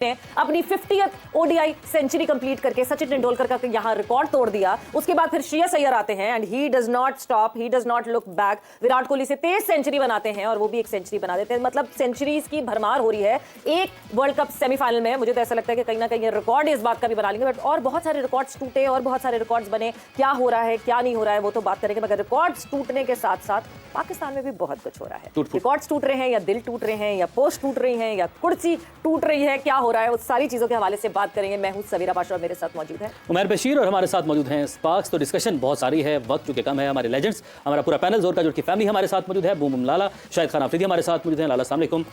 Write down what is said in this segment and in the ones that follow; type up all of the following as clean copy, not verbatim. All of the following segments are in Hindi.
ने अपनी 50th ओडीआई सेंचुरी कंप्लीट करके सचिन तेंदुलकर का यहां रिकॉर्ड तोड़ दिया। उसके बाद फिर श्रेयस अय्यर आते हैं and he does not stop, he does not look back. Virat Kohli से 23 सेंचुरी बनाते हैं और वो भी एक सेंचुरी बना देते हैं। मतलब सेंचुरीज की भरमार हो रही है एक वर्ल्ड कप सेमीफाइनल में। मुझे तो ऐसा लगता है कि कहीं ना कहीं रिकॉर्ड इस बात का भी बना लेंगे, बट और बहुत सारे रिकॉर्ड्स टूटे और बहुत सारे रिकॉर्ड्स बने। क्या हो रहा है क्या नहीं हो रहा है वो तो बात करेंगे, मगर रिकॉर्ड्स टूटने के साथ साथ पाकिस्तान में भी बहुत कुछ हो रहा है। रिकॉर्ड्स टूट रहे हैं या दिल टूट रहे हैं या पोस्ट टूट रही हैं या कुर्सी टूट रही है, क्या हो रहा है, उस सारी चीजों के हवाले से बात करेंगे। मैं हूं सवीरा पाशा और मेरे साथ मौजूद है उमर बशीर और हमारे साथ मौजूद हैं स्पार्क्स। तो डिस्कशन बहुत सारी है, वक्त चूंकि कम है। हमारे लेजेंड्स, हमारा पूरा पैनल जोर का जोर की फैमिली हमारे साथ मौजूद है। बूम लाला, शाहिद खान अफरीदी हमारे साथ मौजूद हैं। लाला अस्सलाम वालेकुम,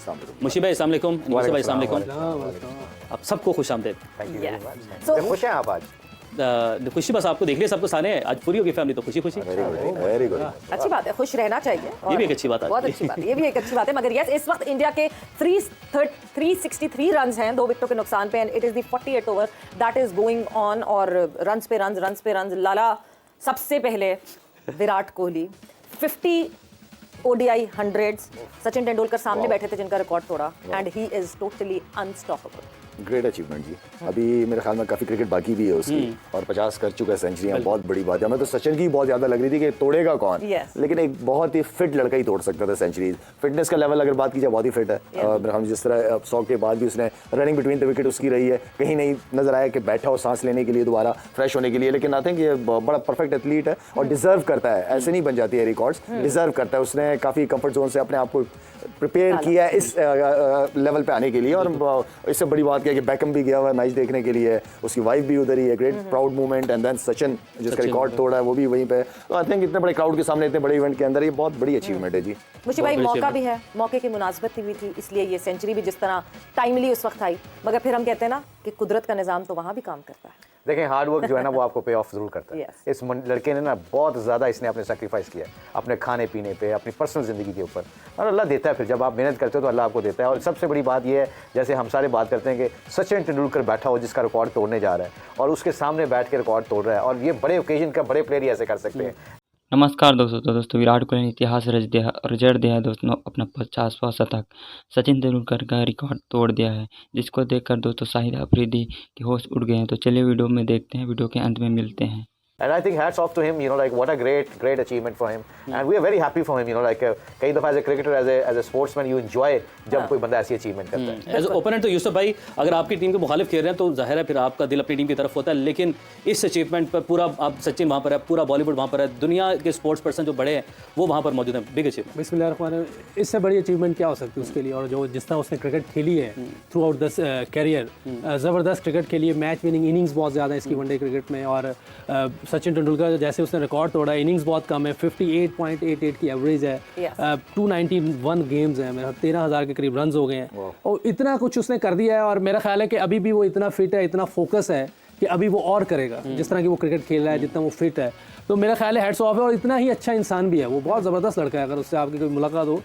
मुशी भाई अस्सलाम वालेकुम, मुशी भाई अस्सलाम वालेकुम। आप सबको खुश आमदीद। खुश हैं आप आज? खुशी बस आपको देख लिया, सबको साने आज पूरी होगी फैमिली, तो खुशी खुशी। वेरी गुड, अच्छी बात है, खुश रहना चाहिए। ये भी एक अच्छी बात है, बहुत अच्छी बात है, ये भी एक अच्छी बात है। मगर यस, इस वक्त इंडिया के 363 रन्स हैं 2 विकेटों के नुकसान पे and it is the 48th over that is going on और रन्स पे रन्स। लाला, सबसे पहले विराट कोहली 50 ओडीआई 100s, सचिन तेंदुलकर सामने बैठे थे जिनका रिकॉर्ड तोड़ा and he is totally unstoppable. Great achievement जी। अभी मेरे ख्याल में काफी क्रिकेट बाकी भी है उसकी और 50 कर चुका है सेंचुरियां, बहुत बड़ी बात है। हमें तो सचिन की बहुत ज्यादा लग रही थी कि तोड़ेगा कौन, लेकिन एक बहुत ही फिट लड़का ही तोड़ सकता था सेंचुरीज। फिटनेस का लेवल अगर बात की जाए बहुत ही फिट है। हम जिस तरह 100 के बाद भी उसने रनिंग बिटवीन द विकेट उसकी रही है, कहीं नहीं नजर आया कि बैठा हो सांस लेने के लिए, दोबारा फ्रेश होने के लिए। लेकिन आई थिंक ये बड़ा परफेक्ट एथलीट है और डिजर्व करता है, ऐसे नहीं बन जाती है रिकॉर्ड्स, डिजर्व करता है। उसने काफी कंफर्ट जोन से अपने आप को प्रिपेयर किया है इस लेवल पे आने के लिए। और इससे बड़ी बात क्या है कि बैकम भी गया हुआ है मैच देखने के लिए, उसकी वाइफ भी उधर ही है। Great proud movement and then Sachin जिसका रिकॉर्ड तोड़ा है वो भी वहीं पे। तो आई थिंक इतने बड़े क्राउड के सामने इतने बड़े इवेंट के अंदर ये बहुत बड़ी अचीवमेंट है जी। मुझे भाई मौका भी है, मौके की मुनासबत भी थी, इसलिए ये सेंचुरी भी जिस तरह टाइमली उस वक्त आई। मगर फिर हम कहते हैं ना कि कुदरत का निजाम तो वहां भी काम करता है। देखें, हार्ड वर्क जो है ना वो आपको पे ऑफ जरूर करता है। इस लड़के ने ना बहुत ज़्यादा इसने अपने सेक्रीफाइस किया अपने खाने पीने पे, अपनी पर्सनल ज़िंदगी के ऊपर, और अल्लाह देता है। फिर जब आप मेहनत करते हो तो अल्लाह आपको देता है। और सबसे बड़ी बात यह है, जैसे हम सारे बात करते हैं कि सचिन तेंदुलकर बैठा हो जिसका रिकॉर्ड तोड़ने जा रहा है और उसके सामने बैठ के रिकॉर्ड तोड़ रहा है, और ये बड़े ओकेजन का बड़े प्लेयर ही ऐसे कर सकते हैं। नमस्कार दोस्तों, विराट कोहली ने इतिहास रचड़ दिया है दोस्तों। अपना 50वां शतक सचिन तेंदुलकर का रिकॉर्ड तोड़ दिया है, जिसको देखकर दोस्तों शाहिद अफरीदी के होश उड़ गए हैं। तो चलिए वीडियो में देखते हैं, वीडियो के अंत में मिलते हैं। And I think hats off to him, like what a great achievement for him, and we are very happy for him, like कई दफ़ा as a cricketer, as a sportsman, you enjoy जब कोई बंदा ऐसी अचीवमेंट करता है। एज ओपोनेंट तो यूसुफ भाई, अगर आपकी टीम के मुखालिफ खेल रहे हैं तो जाहिर है फिर आपका दिल अपनी टीम की तरफ होता है, लेकिन इस अचीवमेंट पर पूरा आप सचिन वहाँ पर है, पूरा बॉलीवुड वहाँ पर है, दुनिया के स्पोर्ट्स पर्सन जो बड़े हैं वो वहाँ पर मौजूद हैं। Big achievement. बिस्मिल्लाह, इससे बड़ी अचीवमेंट क्या हो सकती है उसके लिए। और जो जिस तरह उसने क्रिकेट खेली है थ्रू आउट दिस कैरियर, ज़बरदस्त क्रिकेट खेली है, मैच विनिंग इनिंग्स बहुत ज़्यादा है इसकी वनडे क्रिकेट में। और सचिन तेंदुलकर जैसे उसने रिकॉर्ड तोड़ा, इनिंग्स बहुत कम है, 58.88 की एवरेज है, 291 गेम्स हैं, मेरा 13,000 के करीब रन्स हो गए हैं, और इतना कुछ उसने कर दिया है। और मेरा ख्याल है कि अभी भी वो इतना फिट है, इतना फोकस है कि अभी वो और करेगा, जिस तरह की वो क्रिकेट खेल रहा है, जितना वो फिट है। तो मेरा ख्याल है हेड्स ऑफ है, और इतना ही अच्छा इंसान भी है वो, बहुत ज़बरदस्त लड़का है। अगर उससे आपकी कोई मुलाकात हो,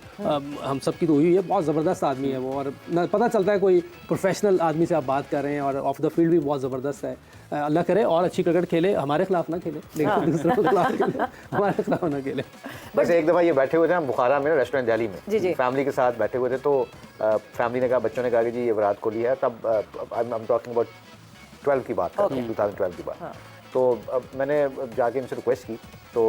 हम सब की तो हुई है, बहुत ज़बरदस्त आदमी है वो, और पता चलता है कोई प्रोफेशनल आदमी से आप बात कर रहे हैं, और ऑफ द फील्ड भी बहुत ज़बरदस्त है। अल्लाह करे और अच्छी क्रिकेट खेले, हमारे खिलाफ ना खेले, लेकिन दूसरों के खिलाफ खेले, हमारे खिलाफ ना खेले। बस एक दफ़ा ये बैठे हुए थे हम बुखारा में रेस्टोरेंट दिल्ली में, फैमिली के साथ बैठे हुए थे। तो फैमिली ने कहा, बच्चों ने कहा कि जी ये विराट कोहली है। तब आई एम टॉकिंग अबाउट 12 की बात करते हैं, 2012 की बात। तो मैंने जाके इनसे रिक्वेस्ट की, तो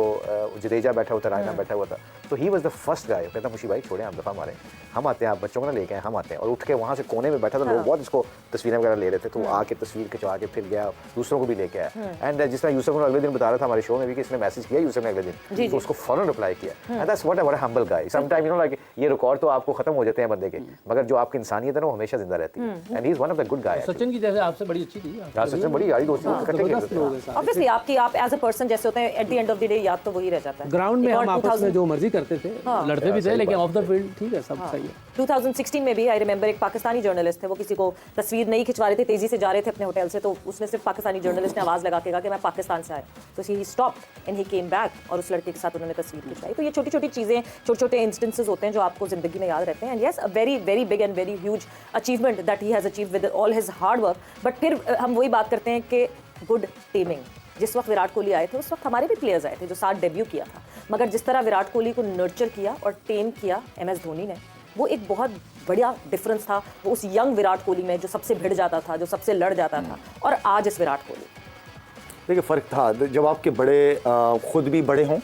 जडेजा बैठा हुआ था, रायना बैठा हुआ था, तो he was the first guy. कहता, मुशी भाई छोड़े, हम दफ़ा मारे, हम आते हैं, आप बच्चों को ना लेके आए, हम आते हैं। और उठ के वहाँ से कोने में बैठा था, लोग बहुत इसको तस्वीरें वगैरह ले रहे थे, तो वो आके तस्वीर खिंचवा के फिर गया, दूसरों को भी लेके आया। एंड जिस तरह यूसुफ ने अगले दिन बता रहा था हमारे शो में भी कि इसने मैसेज किया यूसुफ ने अगले दिन, तो उसको फौरन रिप्लाई किया। And that's what a humble guy. Sometime like ये रिकॉर्ड तो आपको खत्म हो जाते हैं बंदे के, मगर जो आपकी इंसानियत है ना वो हमेशा जिंदा रहती है। And he is one of the good guy. Sachin की जैसे आपसे बड़ी अच्छी थी, सचिन बड़ी यारी दोस्ती, इकट्ठे खेलते थे। ऑब्वियसली आप एज अ पर्सन जैसे होते हैं, at the end of the day याद तो वही रह जाता है। ग्राउंड में हम आपस में जो मर्जी करते थे, लड़ते भी थे, लेकिन ऑफ द फील्ड ठीक है, सब सही है। 2016 में भी आई रिमेंबर एक पाकिस्तानी जर्नलिस्ट थे, वो किसी को तस्वीर नहीं खिंचवा रहे थे, तेजी से जा रहे थे अपने होटल से, तो उसने सिर्फ पाकिस्तानी जर्नलिस्ट ने आवाज़ लगा के कहा कि मैं पाकिस्तान से आया, तो he stopped and he came back, और उस लड़के के साथ उन्होंने तस्वीर खिंचवाई। तो ये छोटी छोटी चीज़ें, छोटे छोटे इंस्टेंसेस होते हैं जो आपको ज़िंदगी में याद रहते हैं। And yes, a very very big and very huge achievement that he has achieve with all his hard work. But फिर हम वही बात करते हैं कि गुड टीमिंग। जिस वक्त विराट कोहली आए थे उस वक्त हमारे भी प्लेयर्स आए थे जो साथ डेब्यू किया था, मगर जिस तरह विराट कोहली को नर्चर किया और टेम किया MS धोनी ने, वो एक बहुत बड़ा डिफरेंस था, वो उस यंग विराट कोहली में जो सबसे भिड़ जाता था, जो सबसे लड़ जाता था, और आज इस विराट कोहली। देखिए फ़र्क था जब आपके बड़े खुद भी बड़े हों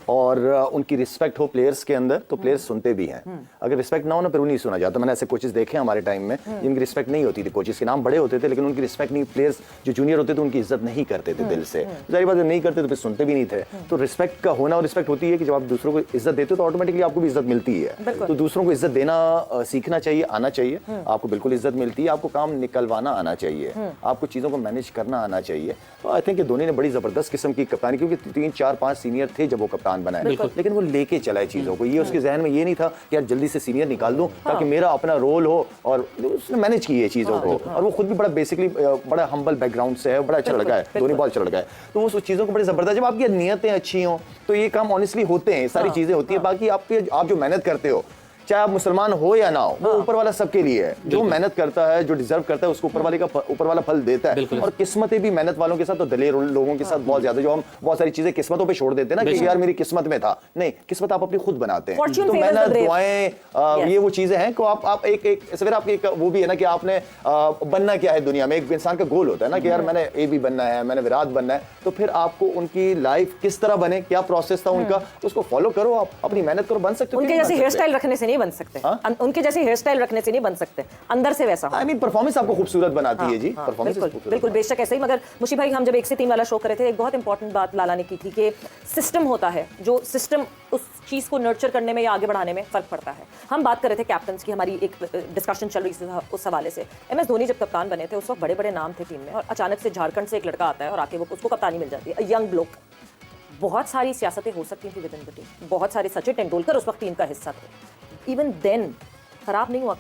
और उनकी रिस्पेक्ट हो प्लेयर्स के अंदर, तो प्लेयर्स सुनते भी हैं। अगर रिस्पेक्ट ना हो ना, फिर वो नहीं सुना जाता। मैंने ऐसे कोचेस देखे हमारे टाइम में जिनकी रिस्पेक्ट नहीं होती थी। कोचेस के नाम बड़े होते थे लेकिन उनकी रिस्पेक्ट नहीं, प्लेयर्स जो जूनियर होते थे उनकी इज्जत नहीं करते थे दिल से। जाहिर बात है नहीं करते तो फिर सुनते भी नहीं थे। तो रिस्पेक्ट का होना, और रिस्पेक्ट होती है कि जब आप दूसरों को इज्जत देते हो तो ऑटोमेटिकली आपको भी इज्जत मिलती है। तो दूसरों को इज्जत देना सीखना चाहिए, आना चाहिए। आपको बिल्कुल इज्जत मिलती है। आपको काम निकलवाना आना चाहिए, आपको चीज़ों को मैनेज करना आना चाहिए। तो आई थिंक धोनी ने बड़ी ज़बरदस्त किस्म की कप्तानी, क्योंकि 3 4 5 सीनियर थे जब वो कप्तान बनाए, लेकिन वो लेके चलाए चीज़ों को। ये उसके जहन में ये नहीं था कि यार जल्दी से सीनियर निकाल दूं ताकि मेरा अपना रोल हो, और उसने मैनेज की है चीज़ों को। और वो खुद भी बड़ा बेसिकली बड़ा हम्बल बैकग्राउंड से है, बड़ा अच्छा लड़का है, धोनी बहुत अच्छा लड़का है। तो वो चीज़ों को बड़ी ज़बरदस्त, जब आपकी नीयतें अच्छी हों तो ये काम ऑनेस्टली होते हैं, सारी चीज़ें होती है। बाकी आप जो मेहनत करते हो, चाहे आप मुसलमान हो या ना हो, वो ऊपर वाला सबके लिए है। जो मेहनत करता है, जो डिजर्व करता है, उसको ऊपर वाला फल देता है। और किस्मतें भी मेहनत वालों के साथ और दलेर लोगों के साथ बहुत ज्यादा, जो हम बहुत सारी चीजें किस्मतों पे छोड़ देते हैं ना कि यार मेरी किस्मत में था, नहीं, किस्मत आप अपनी खुद बनाते हैं। तो मेहनत, दुआएं, ये वो चीजें हैं को आप एक सवेरे आपकी एक वो भी है ना कि आपने बनना क्या है दुनिया में। एक इंसान का गोल होता है ना कि यार मैंने ए भी बनना है, मैंने विराट बनना है। तो फिर आपको उनकी लाइफ किस तरह बने, क्या प्रोसेस था उनका, उसको फॉलो करो, आप अपनी मेहनत करो, बन सकते हो। उनके जैसे हेयर स्टाइल रखने से नहीं बन सकते, उनके जैसे हेयर स्टाइल रखने से नहीं बन सकते, अंदर से वैसा। आई मीन परफॉर्मेंस आपको खूबसूरत बनाती है जी। परफॉर्मेंस बिल्कुल बेशक ऐसे ही। मगर मुशी भाई, हम जब 1 से 3 वाला शो कर रहे थे, एक बहुत इंपॉर्टेंट बात लाला ने की थी कि सिस्टम होता है, जो सिस्टम उस चीज को नर्चर करने में या आगे बढ़ाने में फर्क पड़ता है। हम बात कर रहे थे कैप्टन्स की, हमारी एक डिस्कशन चल रही थी उस हवाले से। MS धोनी जब कप्तान बने थे उस वक्त बड़े बड़े नाम थे टीम में, और अचानक से झारखंड से एक लड़का आता है और आके वो उसको कप्तानी मिल जाती है, यंग ब्लोक। बहुत सारी सियासतें हो सकती थी विद इन द टीम, बहुत सारे, सचिन तेंदुलकर उस वक्त टीम का हिस्सा थे। इवन देन खराब नहीं हुआ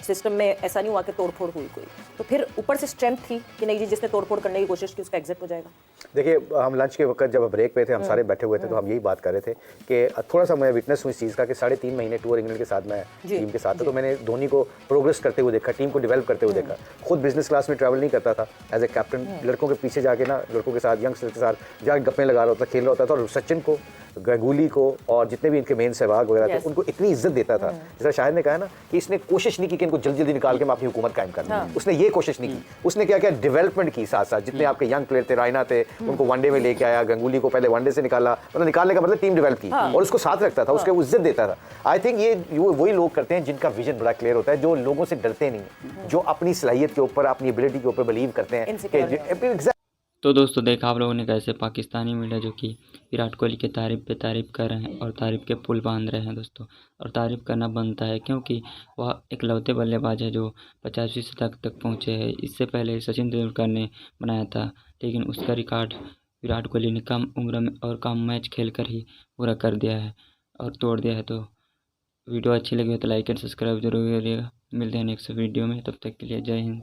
सिस्टम में, ऐसा नहीं हुआ कि तोड़फोड़ हुई कोई। तो फिर ऊपर से स्ट्रेंथ थी कि नहीं जी, जिसने तोड़फोड़ करने की कोशिश की उसका एग्जिट हो जाएगा। देखिए, हम लंच के वक्त जब ब्रेक पे थे, हम सारे बैठे हुए थे, तो हम यही बात कर रहे थे कि थोड़ा सा मैं विटनेस हूँ इस चीज़ का कि 3.5 महीने टूर इंग्लैंड के साथ मैं टीम के साथ था। तो मैंने धोनी को प्रोग्रेस करते हुए देखा, टीम को डेवलप करते हुए देखा। खुद बिजनेस क्लास में ट्रैवल नहीं करता था एज ए कैप्टन, लड़कों के पीछे जाके ना, लड़कों के साथ, यंगस्टर्स के साथ जाके गप्पे लगा रहा होता, खेल रहा होता था। और सचिन को, गंगूली को और जितने भी इनके मेन सहवाग वगैरह थे, उनको इतनी इज्जत देता था। जैसा शाहिद ने कहा ना कि इसने कोशिश नहीं की कि इनको जल्दी जल्दी निकाल के मैं अपनी हुकूमत कायम कर दूं, उसने ये कोशिश नहीं की। उसने क्या किया, डेवलपमेंट की साथ साथ। जितने आपके यंग प्लेयर थे, रायना थे, उनको वनडे में लेके आया, गंगूली को पहले वनडे से निकाला, मतलब निकालने का मतलब टीम डेवलप की, और उसको साथ रखता था, उसको इज्जत देता था। आई थिंक ये वही लोग करते हैं जिनका विजन बड़ा क्लियर होता है, जो लोगों से डरते नहीं, जो अपनी सलाहियत के ऊपर, अपनी एबिलिटी के ऊपर बिलीव करते हैं। तो दोस्तों, देखा आप लोगों ने कैसे पाकिस्तानी मीडिया जो कि विराट कोहली के तारीफ़ पे तारीफ़ कर रहे हैं और तारीफ़ के पुल बांध रहे हैं दोस्तों। और तारीफ़ करना बनता है क्योंकि वह इकलौते बल्लेबाज है जो 50वीं शतक तक पहुँचे हैं। इससे पहले सचिन तेंदुलकर ने बनाया था, लेकिन उसका रिकॉर्ड विराट कोहली ने कम उम्र में और कम मैच खेल कर ही पूरा कर दिया है और तोड़ दिया है। तो वीडियो अच्छी लगी हो तो लाइक एंड सब्सक्राइब जरूर करिएगा। मिलते हैं नेक्स्ट वीडियो में, तब तक के लिए जय हिंद।